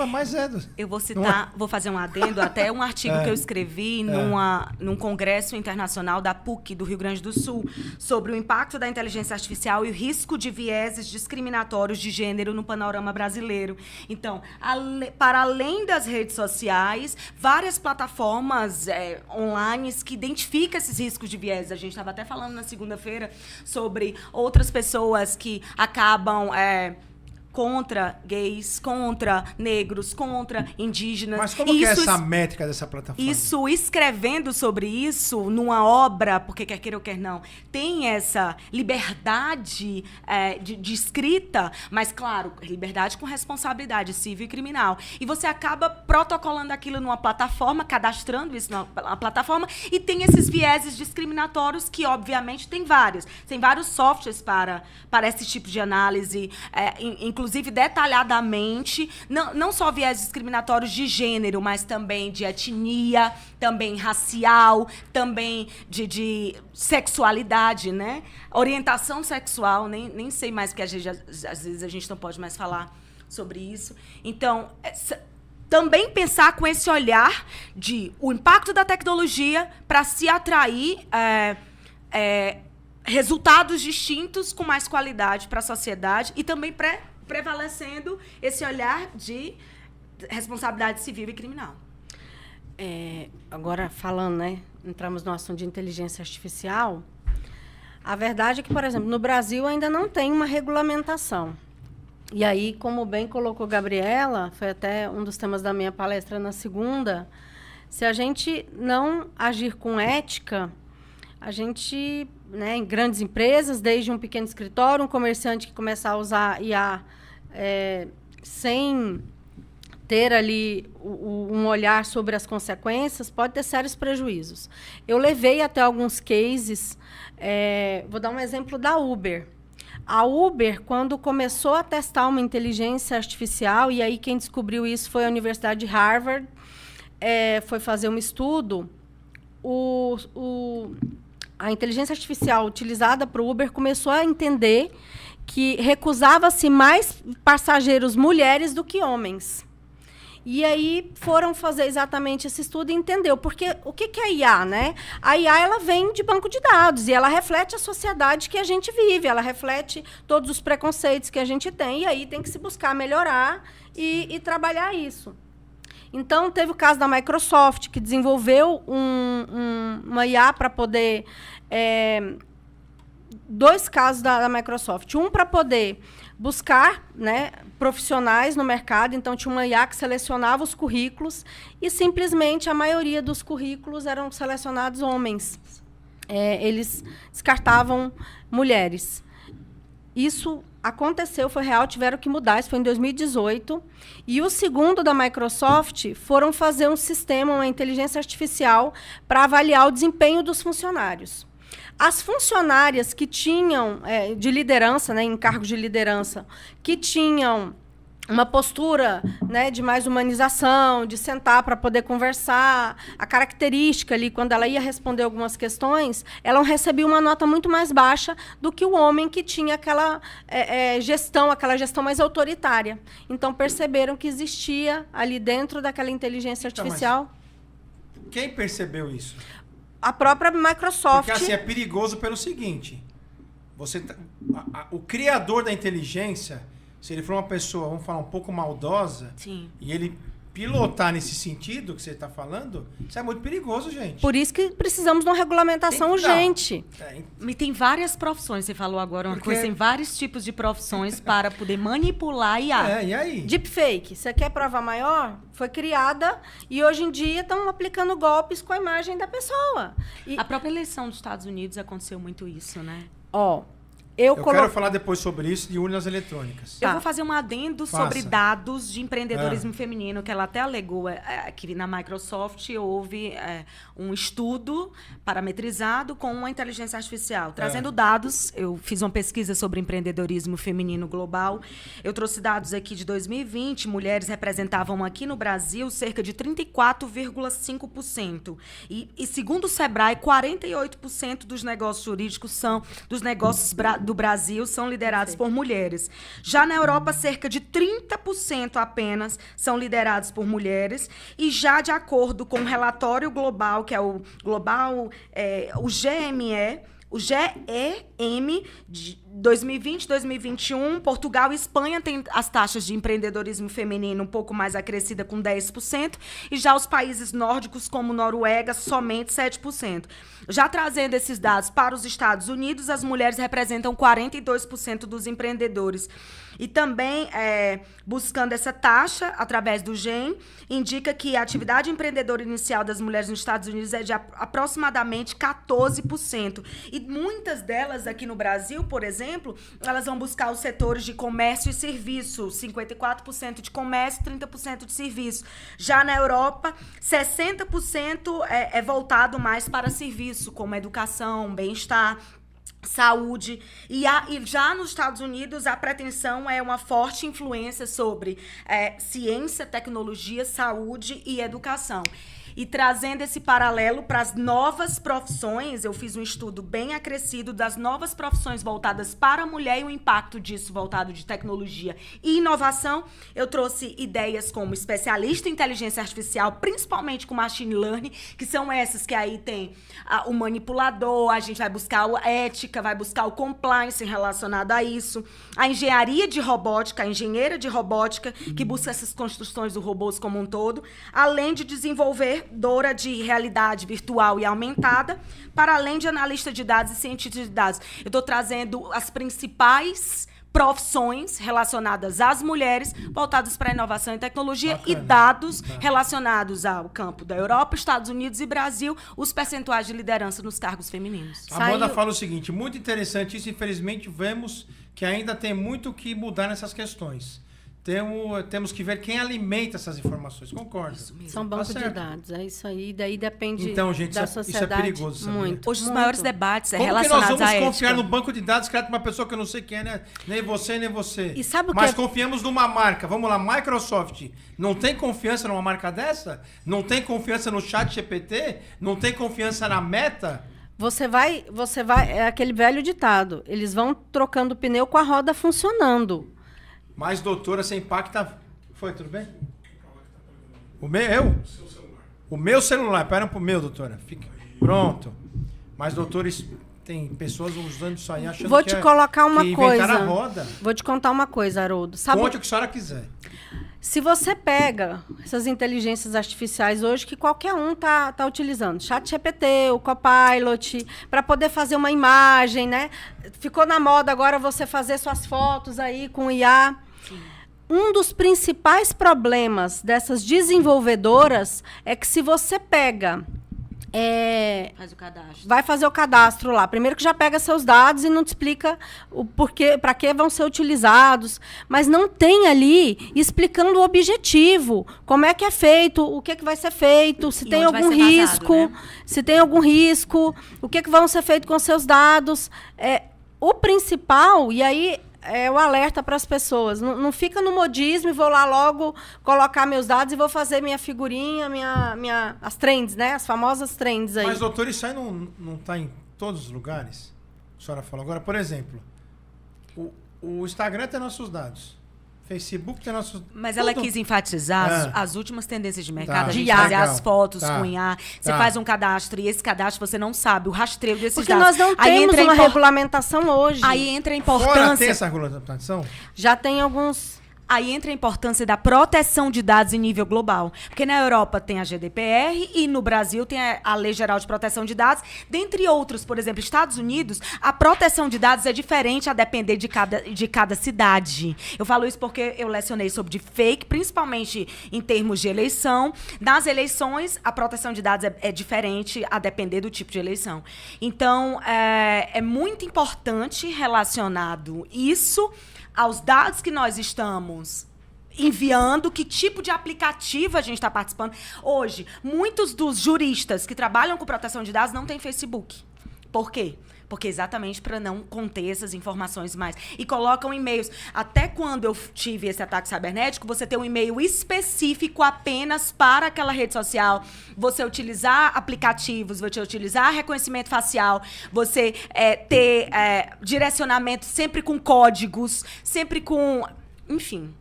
Mas é. Eu vou citar, vou fazer um adendo, até um artigo que eu escrevi num congresso internacional da PUC do Rio Grande do Sul sobre o impacto da inteligência artificial e o risco de vieses discriminatórios de gênero no panorama brasileiro. Então, para além das redes sociais, várias plataformas online que identificam esses riscos de viés. A gente estava até falando na segunda-feira sobre outras pessoas que acabam contra gays, contra negros, contra indígenas. Mas como que é essa métrica dessa plataforma? Isso, escrevendo sobre isso numa obra, porque quer queira ou quer não, tem essa liberdade de escrita, mas, claro, liberdade com responsabilidade civil e criminal. E você acaba protocolando aquilo numa plataforma, cadastrando isso na plataforma, e tem esses vieses discriminatórios que, obviamente, tem vários. Tem vários softwares para esse tipo de análise, inclusive detalhadamente, não só viés discriminatórios de gênero, mas também de etnia, também racial, também de sexualidade, né? Orientação sexual, nem sei mais, porque às vezes a gente não pode mais falar sobre isso. Então, também pensar com esse olhar de o impacto da tecnologia para se atrair resultados distintos com mais qualidade para a sociedade e também prevalecendo esse olhar de responsabilidade civil e criminal. Agora, falando, né? Entramos no assunto de inteligência artificial. A verdade é que, por exemplo, no Brasil ainda não tem uma regulamentação. E aí, como bem colocou Gabriela, foi até um dos temas da minha palestra na segunda, se a gente não agir com ética, a gente, né, em grandes empresas, desde um pequeno escritório, um comerciante que começar a usar IA sem ter ali um olhar sobre as consequências, pode ter sérios prejuízos. Eu levei até alguns cases, vou dar um exemplo da Uber. A Uber, quando começou a testar uma inteligência artificial, e aí quem descobriu isso foi a Universidade de Harvard, foi fazer um estudo, a inteligência artificial utilizada para o Uber começou a entender que recusava-se mais passageiros mulheres do que homens. E aí foram fazer exatamente esse estudo e entendeu. Porque o que é a IA, né? A IA ela vem de banco de dados e ela reflete a sociedade que a gente vive, ela reflete todos os preconceitos que a gente tem, e aí tem que se buscar melhorar e trabalhar isso. Então, teve o caso da Microsoft, que desenvolveu uma IA para poder... dois casos da Microsoft. Um para poder buscar, né, profissionais no mercado. Então, tinha uma IA que selecionava os currículos e, simplesmente, a maioria dos currículos eram selecionados homens. Eles descartavam mulheres. Isso aconteceu, foi real, tiveram que mudar. Isso foi em 2018. E o segundo da Microsoft foram fazer um sistema, uma inteligência artificial, para avaliar o desempenho dos funcionários. As funcionárias que tinham, de liderança, né, em cargos de liderança, que tinham uma postura, né, de mais humanização, de sentar para poder conversar, a característica ali, quando ela ia responder algumas questões, ela recebia uma nota muito mais baixa do que o homem que tinha aquela gestão mais autoritária. Então, perceberam que existia ali dentro daquela inteligência artificial... Então, quem percebeu isso? A própria Microsoft... Porque assim, é perigoso pelo seguinte, o criador da inteligência, se ele for uma pessoa, vamos falar, um pouco maldosa, sim, e ele pilotar nesse sentido que você está falando, isso é muito perigoso, gente. Por isso que precisamos de uma regulamentação urgente. E tem várias profissões, você falou agora uma coisa, tem vários tipos de profissões para poder manipular IA. E aí? Deepfake, você quer prova maior? Foi criada e hoje em dia estão aplicando golpes com a imagem da pessoa. A própria eleição dos Estados Unidos aconteceu muito isso, né? Eu quero falar depois sobre isso de urnas eletrônicas. Eu vou fazer um adendo sobre dados de empreendedorismo feminino, que ela até alegou que na Microsoft houve um estudo parametrizado com uma inteligência artificial. Trazendo dados, eu fiz uma pesquisa sobre empreendedorismo feminino global. Eu trouxe dados aqui de 2020, mulheres representavam aqui no Brasil cerca de 34,5%. E segundo o Sebrae, 48% dos negócios jurídicos são dos negócios do Brasil são liderados por mulheres. Já na Europa, cerca de 30% apenas são liderados por mulheres. E já de acordo com o relatório global, que é o GME, o GEM de 2020, 2021, Portugal e Espanha têm as taxas de empreendedorismo feminino um pouco mais acrescida, com 10%, e já os países nórdicos, como Noruega, somente 7%. Já trazendo esses dados para os Estados Unidos, as mulheres representam 42% dos empreendedores. E também, buscando essa taxa, através do GEM, indica que a atividade empreendedora inicial das mulheres nos Estados Unidos é de aproximadamente 14%. E muitas delas aqui no Brasil, por exemplo, elas vão buscar os setores de comércio e serviço, 54% de comércio, 30% de serviço. Já na Europa, 60% é voltado mais para serviço, como educação, bem-estar, saúde. E já nos Estados Unidos, a pretensão é uma forte influência sobre ciência, tecnologia, saúde e educação. E trazendo esse paralelo para as novas profissões, eu fiz um estudo bem acrescido das novas profissões voltadas para a mulher e o impacto disso voltado de tecnologia e inovação. Eu trouxe ideias como especialista em inteligência artificial, principalmente com machine learning, que são essas que aí tem o manipulador, a gente vai buscar a ética, vai buscar o compliance relacionado a isso, a engenharia de robótica, a engenheira de robótica, que busca essas construções dos robôs como um todo, além de desenvolver de realidade virtual e aumentada, para além de analista de dados e cientista de dados. Eu estou trazendo as principais profissões relacionadas às mulheres, voltadas para a inovação e tecnologia. Bacana. E dados relacionados ao campo da Europa, Estados Unidos e Brasil, os percentuais de liderança nos cargos femininos. A Amanda fala o seguinte, muito interessante isso, infelizmente vemos que ainda tem muito que mudar nessas questões. Temos que ver quem alimenta essas informações. Concordo. São bancos de dados. É isso aí. Daí depende então, gente, da sociedade. Isso é perigoso. Sabia? Muito. Hoje os maiores debates relacionados à ética. Como que nós vamos confiar no banco de dados criado por uma pessoa que eu não sei quem é, né? Nem você, nem você. E sabe o Mas confiamos numa marca. Vamos lá, Microsoft. Não tem confiança numa marca dessa? Não tem confiança no ChatGPT? Não tem confiança na Meta? Você vai... É aquele velho ditado. Eles vão trocando pneu com a roda funcionando. Mas, doutora, você impacta... Foi, tudo bem? O meu? Eu? O meu celular. Pera pro meu, doutora. Fica... Pronto. Mas, doutores, tem pessoas usando isso aí achando Vou te colocar uma coisa. A roda. Vou te contar uma coisa, Haroldo. Conte o que a senhora quiser. Se você pega essas inteligências artificiais hoje, que qualquer um tá utilizando, ChatGPT, o Copilot, para poder fazer uma imagem, né? Ficou na moda agora você fazer suas fotos aí com IA. Sim. Um dos principais problemas dessas desenvolvedoras é que se você pega... Faz o cadastro. Vai fazer o cadastro lá. Primeiro que já pega seus dados e não te explica o porquê, para que vão ser utilizados. Mas não tem ali explicando o objetivo. Como é que é feito, o que vai ser feito, se tem algum risco, vazado, né? Se tem algum risco, o que vão ser feito com seus dados. O principal, e aí... o alerta para as pessoas. Não fica no modismo e vou lá logo colocar meus dados e vou fazer minha figurinha, as trends, né? As famosas trends aí. Mas, doutor, isso aí não está em todos os lugares? A senhora falou agora, por exemplo, o Instagram tem nossos dados. Facebook tem nossos... Mas ela quis enfatizar as últimas tendências de mercado. Tá. A gente fazer as fotos com IA. Você faz um cadastro e esse cadastro você não sabe o rastreio desses dados. Porque nós não temos uma regulamentação hoje. Aí entra a importância... Fora tem essa regulamentação? Já tem alguns... Aí entra a importância da proteção de dados em nível global. Porque na Europa tem a GDPR e no Brasil tem a Lei Geral de Proteção de Dados. Dentre outros, por exemplo, Estados Unidos, a proteção de dados é diferente a depender de cada cidade. Eu falo isso porque eu lecionei sobre fake, principalmente em termos de eleição. Nas eleições, a proteção de dados é diferente a depender do tipo de eleição. Então, é muito importante relacionado isso aos dados que nós estamos enviando, que tipo de aplicativo a gente está participando. Hoje, muitos dos juristas que trabalham com proteção de dados não têm Facebook. Por quê? porque exatamente para não conter essas informações mais. E colocam e-mails. Até quando eu tive esse ataque cibernético, você ter um e-mail específico apenas para aquela rede social, você utilizar aplicativos, você utilizar reconhecimento facial, você ter direcionamento sempre com códigos, sempre com... Enfim...